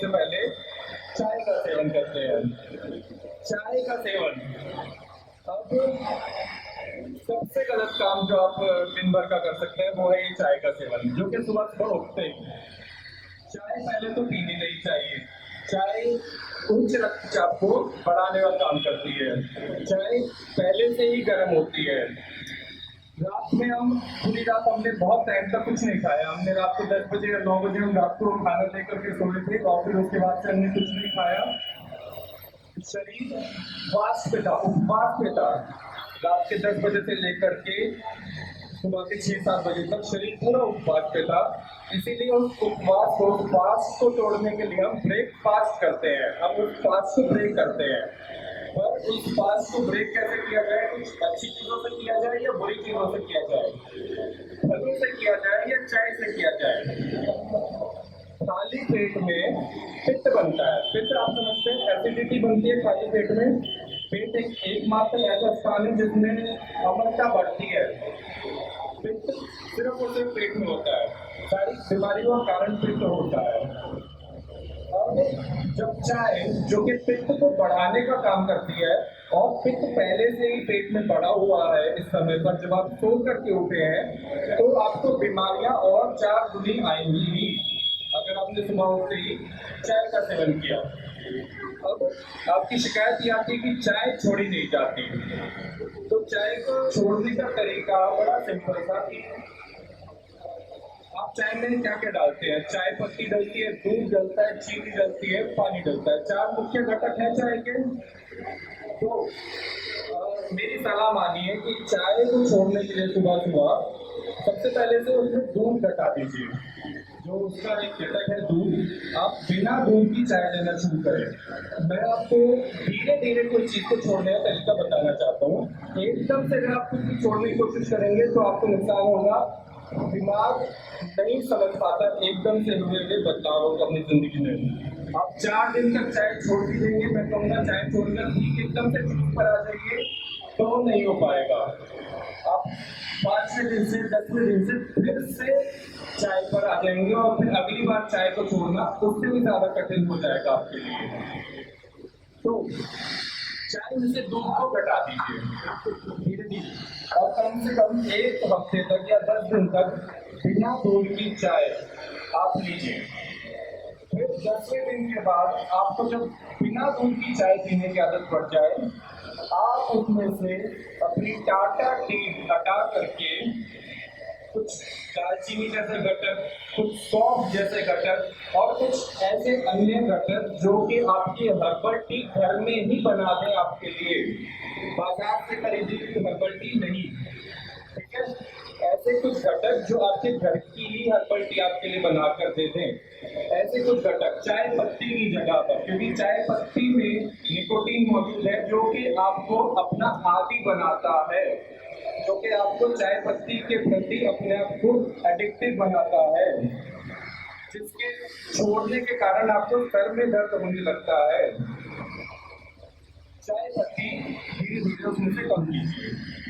सबसे पहले चाय का सेवन करते हैं। चाय का सेवन, अब सबसे गलत काम जो आप दिन भर का कर सकते हैं वो है ये चाय का सेवन, जो कि सुबह सुबह उठते ही। चाय पहले तो पीनी नहीं चाहिए। चाय उच्च रक्तचाप को बढ़ाने का काम करती है। चाय पहले से ही गर्म होती है। रात में हम पूरी रात हमने बहुत टाइम तक कुछ नहीं खाया। हमने रात को 10 बजे या 9 बजे हम रात को खाना लेकर के सोए थे और फिर उसके बाद से हमने कुछ नहीं खाया। शरीर उपवास पे था। रात के 10 बजे से लेकर के सुबह के 6-7 बजे तक शरीर पूरा उपवास पे था। इसीलिए उस उपवास को तोड़ने के लिए हम ब्रेकफास्ट करते हैं। हम उस फास्ट को ब्रेक करते हैं। पर उस फास्ट को ब्रेक कैसे किया जाए? कुछ अच्छी चीजों से किया जाए या बुरी चीजों से किया जाए? फलों से किया जाए या चाय से किया जाए? खाली पेट में पित्त बनता है। पित्त आप समझते हैं, एसिडिटी बनती है खाली पेट में। पेट एकमात्र ऐसा स्थान है जिसमें अम्लता बढ़ती है। पित्त सिर्फ और सिर्फ पेट में होता है। सारी बीमारियों का कारण पित्त होता है। अब जब चाय, जो कि पित्त को बढ़ाने का काम करती है, और पित्त पहले से ही पेट में बढ़ा हुआ है इस समय पर, जब आप सो करके उठे हैं तो आपको बीमारियां और 4 गुनी आएंगी ही, अगर आपने सुबह उठते ही चाय का सेवन किया। अब आपकी शिकायत ये आती है कि चाय छोड़ी नहीं जाती। तो चाय को छोड़ने का तरीका बड़ा सिंपल था कि आप चाय में क्या क्या डालते हैं? चाय पत्ती डलती है, दूध डलता है, चीनी डलती है, पानी डलता है। 4 मुख्य घटक हैं चाय के। तो मेरी सलाह मानिए कि चाय को छोड़ने के लिए सुबह सुबह सबसे पहले से उसमें दूध घटा दीजिए। जो उसका एक घटक है दूध, आप बिना दूध की चाय लेना शुरू करें। मैं आपको धीरे धीरे कोई चीज को छोड़ने का तरीका बताना चाहता हूँ। एकदम से अगर आप कुछ भी छोड़ने की कोशिश करेंगे तो आपको नुकसान होगा। दिमाग नहीं समझ पाता एकदम से हुए बदलाव होगा अपनी जिंदगी में। आप 4 दिन तक चाय छोड़ भी देंगे, मैं कहूँगा चाय छोड़कर ठीक एकदम से ठीक पर आ जाइए, तो नहीं हो पाएगा। आप 5वें दिन से 10वें दिन से फिर से चाय पर आ जाएंगे और फिर अगली बार चाय को छोड़ना उससे भी ज्यादा कठिन हो जाएगा आपके लिए। तो चाय में से दूध को घटा दीजिए धीरे धीरे, और कम से कम 1 हफ्ते तक या 10 दिन तक बिना दूध की चाय आप लीजिए। फिर 10वें दिन के बाद आपको जब बिना दूध की चाय पीने की आदत पड़ जाए, आप उसमें से अपनी टाटा टी हटा करके कुछ दालचीनी जैसे घटक, कुछ सौंफ जैसे घटक और कुछ ऐसे अन्य घटक जो कि आपकी हर्बल टी घर में ही बना दें आपके लिए, बाजार से खरीदी हुई हर्बल टी नहीं। ठीक है, ऐसे कुछ घटक जो आपके घर की ही हर्बल टी आपके लिए बना कर दे दें। ऐसे कुछ घटक चाय पत्ती की जगह पर, क्योंकि चाय पत्ती में निकोटीन मौजूद है जो कि आपको अपना आदी बनाता है, जो कि आपको चाय पत्ती के प्रति अपने आप को एडिक्टिव बनाता है, जिसके छोड़ने के कारण आपको सर में दर्द होने लगता है। चाय पत्ती धीरे धीरे उसमें से कम कीजिए।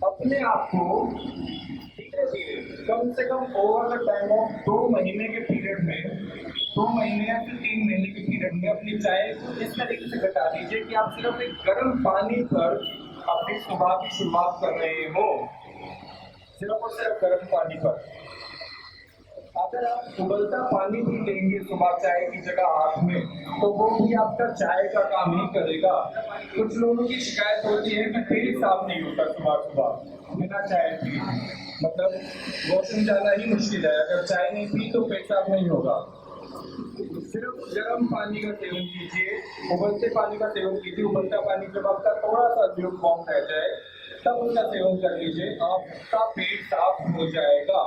अपने आप को धीरे धीरे कम से come over the time of 2 महीने के पीरियड में, 2 महीने या फिर 3 महीने के पीरियड में अपनी चाय को इस तरीके से घटा दीजिए कि आप सिर्फ एक गर्म पानी पर अपनी सुबह की शुरुआत कर रहे हो, सिर्फ और सिर्फ गर्म पानी पर। अगर आप उबलता पानी भी लेंगे सुबह चाय की जगह हाथ में, तो वो भी आपका चाय का काम ही करेगा। कुछ लोगों की शिकायत होती है कि पेट साफ नहीं होता सुबह सुबह बिना चाय पी, मतलब वॉशरूम जाना ही मुश्किल है। अगर चाय नहीं पी तो पेट साफ नहीं होगा। सिर्फ गर्म पानी का सेवन कीजिए, उबलते पानी का सेवन कीजिए। उबलता पानी जब आपका थोड़ा सा ल्यूकवार्म रह जाए तब उसका सेवन कर लीजिए, आपका पेट साफ हो जाएगा।